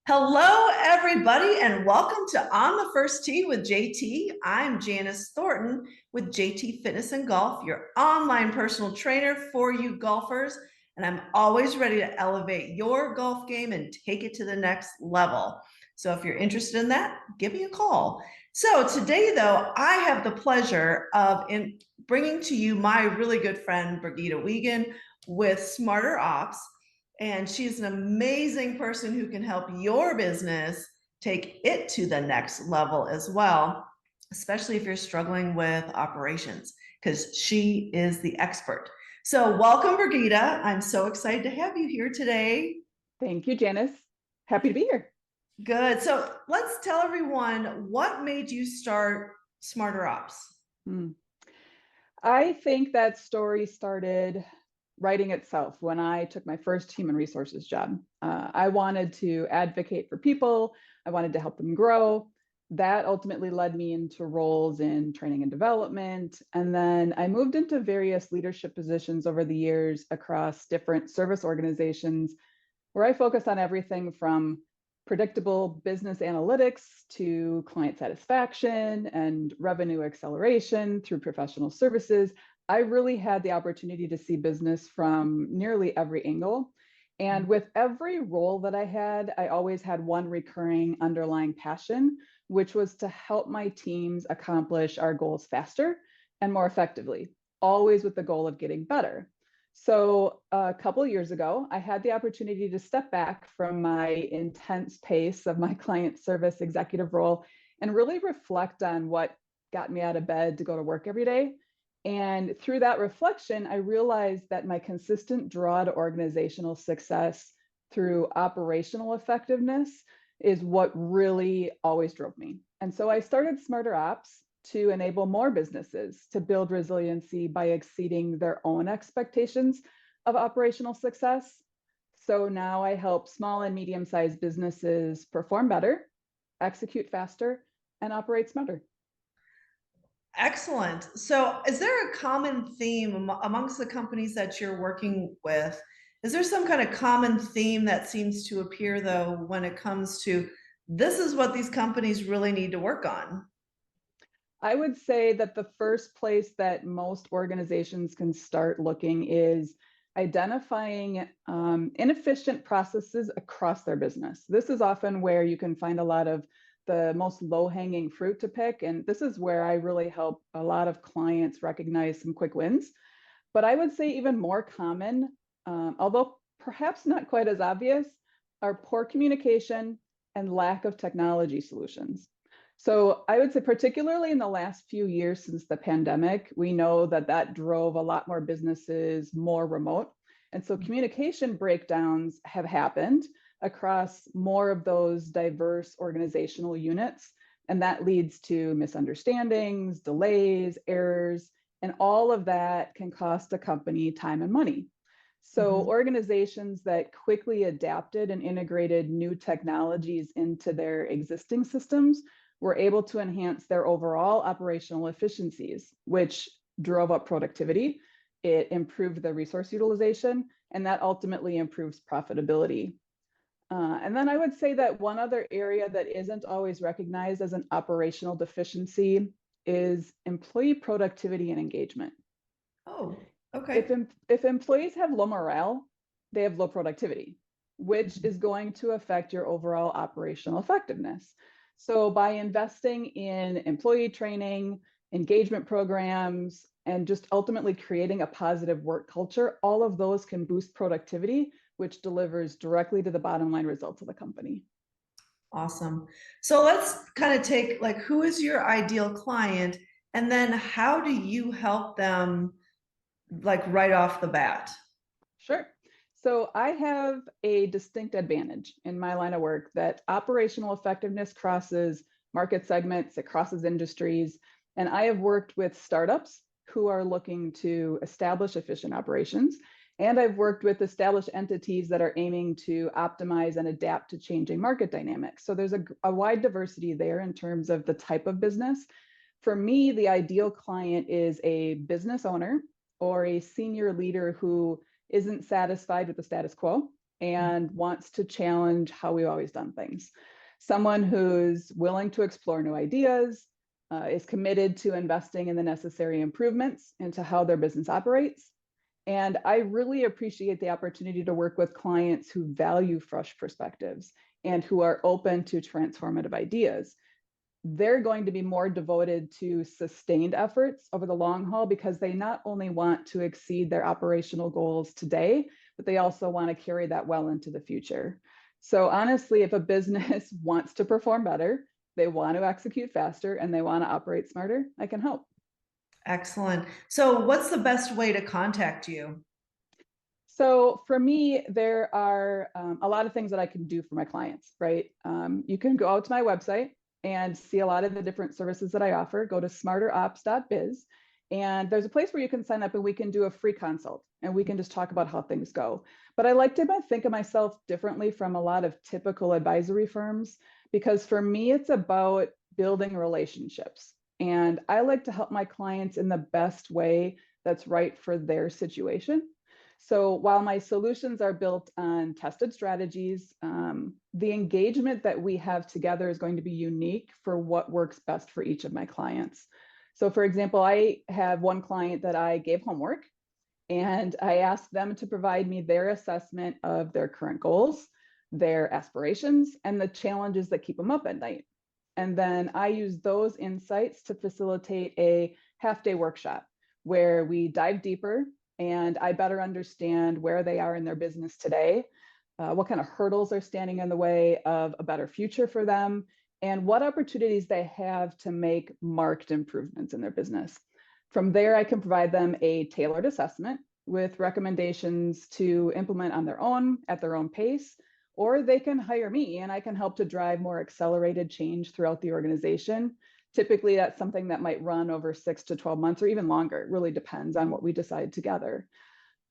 Hello, everybody, and welcome to On the First Tee with JT. I'm Janice Thornton with JT Fitness and Golf, your online personal trainer for you golfers. And I'm always ready to elevate your golf game and take it to the next level. So if you're interested in that, give me a call. So today, though, I have the pleasure of bringing to you my really good friend, Brigitte Wiegand with Smarter Ops. And she's an amazing person who can help your business take it to the next level as well, especially if you're struggling with operations, because she is the expert. So, welcome, Brigitte. I'm so excited to have you here today. Thank you, Janice. Happy to be here. Good. So, let's tell everyone what made you start Smarter Ops. Hmm. I think that story started writing itself when I took my first human resources job. I wanted to advocate for people, I wanted to help them grow. That ultimately led me into roles in training and development. And then I moved into various leadership positions over the years across different service organizations where I focus on everything from predictable business analytics to client satisfaction and revenue acceleration through professional services. I really had the opportunity to see business from nearly every angle. And with every role that I had, I always had one recurring underlying passion, which was to help my teams accomplish our goals faster and more effectively, always with the goal of getting better. So a couple of years ago, I had the opportunity to step back from my intense pace of my client service executive role and really reflect on what got me out of bed to go to work every day. And through that reflection, I realized that my consistent draw to organizational success through operational effectiveness is what really always drove me. And so I started Smarter Ops to enable more businesses to build resiliency by exceeding their own expectations of operational success. So now I help small and medium sized businesses perform better, execute faster, and operate smarter. Excellent. So, is there a common theme amongst the companies that you're working with? Is there some kind of common theme that seems to appear, though, when it comes to this is what these companies really need to work on? I would say that the first place that most organizations can start looking is identifying inefficient processes across their business. This is often where you can find a lot of the most low hanging fruit to pick. And this is where I really help a lot of clients recognize some quick wins. But I would say even more common, although perhaps not quite as obvious, are poor communication and lack of technology solutions. So I would say, particularly in the last few years since the pandemic, we know that that drove a lot more businesses more remote. And so communication breakdowns have happened across more of those diverse organizational units. And that leads to misunderstandings, delays, errors, and all of that can cost a company time and money. So Mhm. organizations that quickly adapted and integrated new technologies into their existing systems were able to enhance their overall operational efficiencies, which drove up productivity. It improved the resource utilization, and that ultimately improves profitability. And then I would say that one other area that isn't always recognized as an operational deficiency is employee productivity and engagement. Oh, okay. If employees have low morale, they have low productivity, which is going to affect your overall operational effectiveness. So by investing in employee training, engagement programs, and just ultimately creating a positive work culture, all of those can boost productivity, which delivers directly to the bottom line results of the company. Awesome. So let's kind of take like who is your ideal client and then how do you help them like right off the bat? Sure. So I have a distinct advantage in my line of work that operational effectiveness crosses market segments, it crosses industries. And I have worked with startups who are looking to establish efficient operations. And I've worked with established entities that are aiming to optimize and adapt to changing market dynamics. So there's a wide diversity there in terms of the type of business. For me, the ideal client is a business owner or a senior leader who isn't satisfied with the status quo and wants to challenge how we've always done things. Someone who's willing to explore new ideas, is committed to investing in the necessary improvements into how their business operates. And I really appreciate the opportunity to work with clients who value fresh perspectives and who are open to transformative ideas. They're going to be more devoted to sustained efforts over the long haul because they not only want to exceed their operational goals today, but they also want to carry that well into the future. So honestly, if a business wants to perform better, they want to execute faster, and they want to operate smarter, I can help. Excellent. So what's the best way to contact you? So for me, there are a lot of things that I can do for my clients, right? You can go out to my website and see a lot of the different services that I offer. Go to smarterops.biz, and there's a place where you can sign up and we can do a free consult and we can just talk about how things go. But I like to think of myself differently from a lot of typical advisory firms, because for me, it's about building relationships. And I like to help my clients in the best way that's right for their situation. So while my solutions are built on tested strategies, the engagement that we have together is going to be unique for what works best for each of my clients. So for example, I have one client that I gave homework, and I asked them to provide me their assessment of their current goals, their aspirations, and the challenges that keep them up at night. And then I use those insights to facilitate a half-day workshop where we dive deeper and I better understand where they are in their business today, what kind of hurdles are standing in the way of a better future for them, and what opportunities they have to make marked improvements in their business. From there, I can provide them a tailored assessment with recommendations to implement on their own at their own pace, or they can hire me and I can help to drive more accelerated change throughout the organization. Typically, that's something that might run over 6 to 12 months or even longer. It really depends on what we decide together.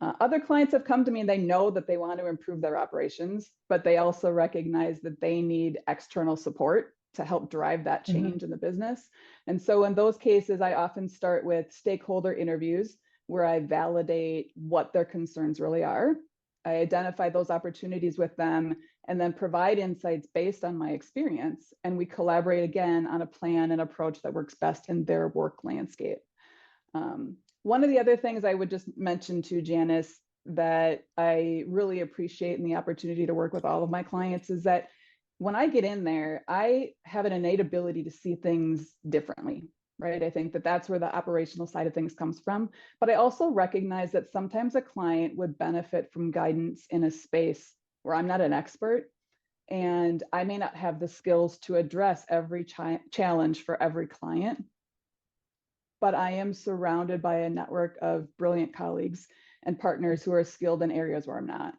Other clients have come to me and they know that they want to improve their operations, but they also recognize that they need external support to help drive that change in the business. And so in those cases, I often start with stakeholder interviews where I validate what their concerns really are. I identify those opportunities with them and then provide insights based on my experience. And we collaborate again on a plan and approach that works best in their work landscape. One of the other things I would just mention to Janice that I really appreciate in the opportunity to work with all of my clients is that when I get in there, I have an innate ability to see things differently, right? I think that that's where the operational side of things comes from. But I also recognize that sometimes a client would benefit from guidance in a space where I'm not an expert and I may not have the skills to address every challenge for every client. But I am surrounded by a network of brilliant colleagues and partners who are skilled in areas where I'm not.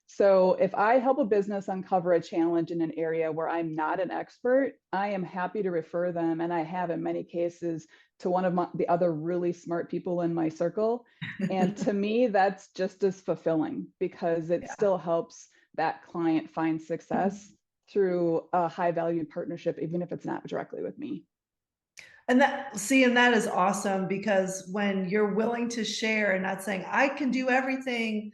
So if I help a business uncover a challenge in an area where I'm not an expert, I am happy to refer them, and I have in many cases, to one of the other really smart people in my circle. And to me, that's just as fulfilling because it still helps that client find success through a high valued partnership, even if it's not directly with me. And that is awesome, because when you're willing to share and not saying, I can do everything,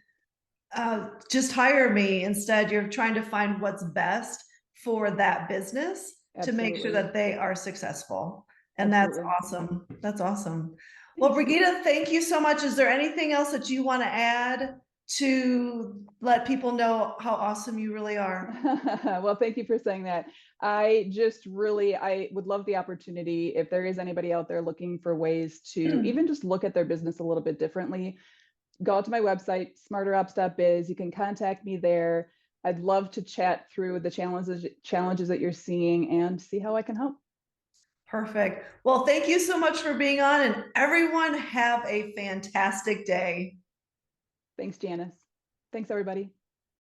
just hire me. Instead, you're trying to find what's best for that business to make sure Absolutely. that they are successful. And that's Absolutely. awesome. That's awesome. Well, Thanks. Brigitte, thank you so much. Is there anything else that you want to add to let people know how awesome you really are? Well, thank you for saying that. I would love the opportunity if there is anybody out there looking for ways to even just look at their business a little bit differently. Go out to my website, smarterops.biz. You can contact me there. I'd love to chat through the challenges that you're seeing and see how I can help. Perfect. Well, thank you so much for being on, and everyone have a fantastic day. Thanks, Janice. Thanks, everybody.